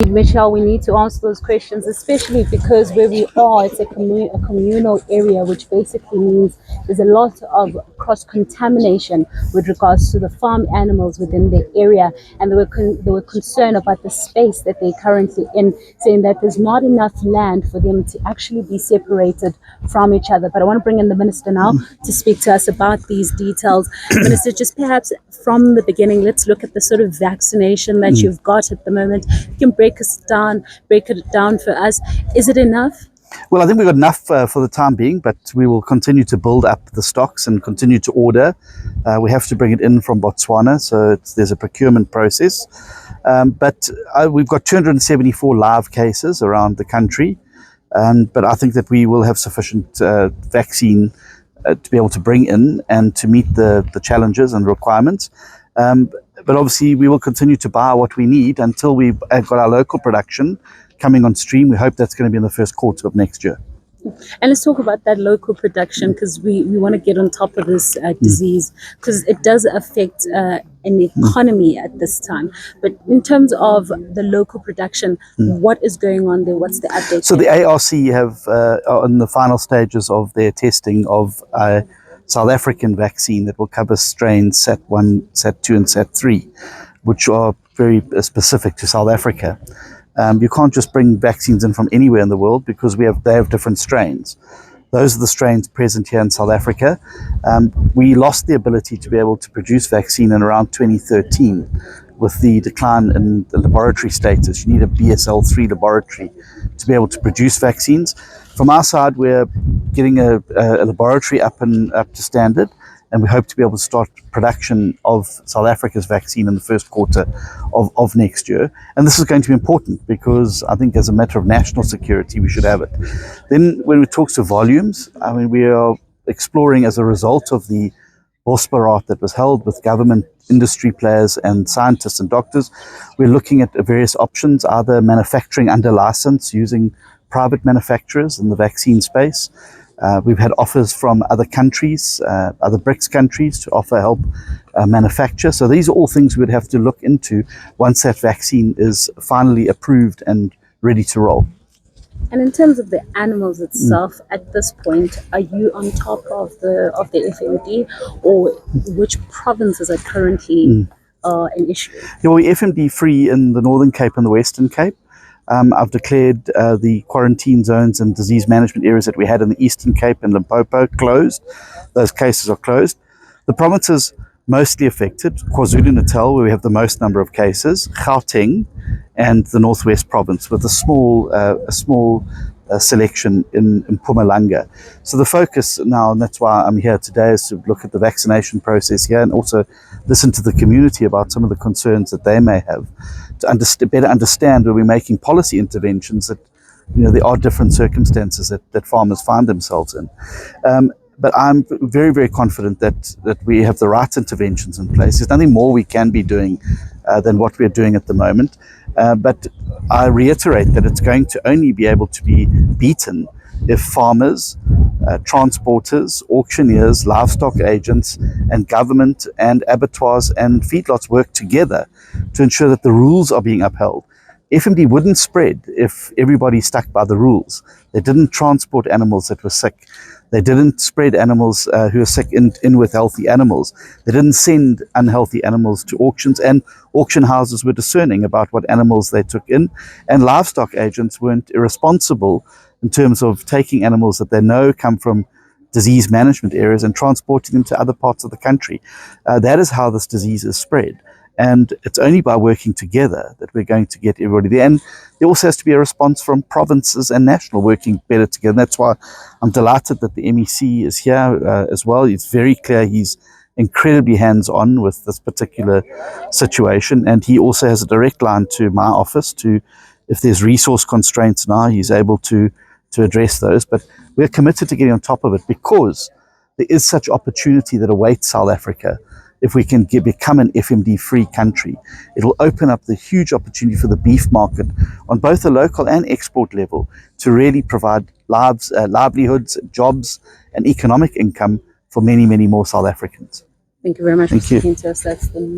Michelle, we need to answer those questions, especially because where we are, it's a communal area, which basically means there's a lot of cross-contamination with regards to the farm animals within the area, and they were concerned about the space that they're currently in, saying that there's not enough land for them to actually be separated from each other. But I want to bring in the Minister now to speak to us about these details. Minister, just perhaps from the beginning, let's look at the sort of vaccination that you've got at the moment. You can break it down for us. Is it enough? Well, I think we've got enough for the time being, but we will continue to build up the stocks and continue to order. We have to bring it in from Botswana, so there's a procurement process. But we've got 274 live cases around the country, but I think that we will have sufficient vaccine to be able to bring in and to meet the challenges and requirements. But obviously, we will continue to buy what we need until we've got our local production coming on stream. We hope that's going to be in the first quarter of next year. And let's talk about that local production, because we want to get on top of this disease, because it does affect an economy at this time. But in terms of the local production, what is going on there? What's the update? So the ARC are in the final stages of their testing of South African vaccine that will cover strains SAT1, SAT2 and SAT3, which are very specific to South Africa. You can't just bring vaccines in from anywhere in the world because they have different strains. Those are the strains present here in South Africa. We lost the ability to be able to produce vaccine in around 2013 with the decline in the laboratory status. You need a BSL-3 laboratory to be able to produce vaccines. From our side, we're getting a laboratory up to standard, and we hope to be able to start production of South Africa's vaccine in the first quarter of next year. And this is going to be important because I think as a matter of national security, we should have it. Then when it talks to volumes, I mean, we are exploring as a result of the Bosberaad that was held with government, industry players and scientists and doctors. We're looking at various options, either manufacturing under license using private manufacturers in the vaccine space. We've had offers from other countries, other BRICS countries, to offer help manufacture. So these are all things we would have to look into once that vaccine is finally approved and ready to roll. And in terms of the animals itself, at this point, are you on top of the FMD, or which provinces are currently an issue? Yeah, we're FMD free in the Northern Cape and the Western Cape. I've declared the quarantine zones and disease management areas that we had in the Eastern Cape and Limpopo closed. Those cases are closed. The provinces mostly affected, KwaZulu-Natal, where we have the most number of cases, Gauteng, and the Northwest Province, with a small selection in Mpumalanga. So the focus now, and that's why I'm here today, is to look at the vaccination process here and also listen to the community about some of the concerns that they may have, to better understand when we're making policy interventions that, you know, there are different circumstances that farmers find themselves in. But I'm very, very confident that we have the right interventions in place. There's nothing more we can be doing than what we're doing at the moment. But I reiterate that it's going to only be able to be beaten if farmers, transporters, auctioneers, livestock agents, and government and abattoirs and feedlots work together to ensure that the rules are being upheld. FMD wouldn't spread if everybody stuck by the rules. They didn't transport animals that were sick. They didn't spread animals who are sick in with healthy animals. They didn't send unhealthy animals to auctions, and auction houses were discerning about what animals they took in, and livestock agents weren't irresponsible in terms of taking animals that they know come from disease management areas and transporting them to other parts of the country. That is how this disease is spread. And it's only by working together that we're going to get everybody there. And there also has to be a response from provinces and national working better together. And that's why I'm delighted that the MEC is here as well. It's very clear he's incredibly hands-on with this particular situation. And he also has a direct line to my office to, if there's resource constraints now, he's able to address those. But we're committed to getting on top of it because there is such opportunity that awaits South Africa. If we can become an FMD-free country, it'll open up the huge opportunity for the beef market on both the local and export level to really provide livelihoods, jobs, and economic income for many, many more South Africans. Thank you very much for speaking to us. That's the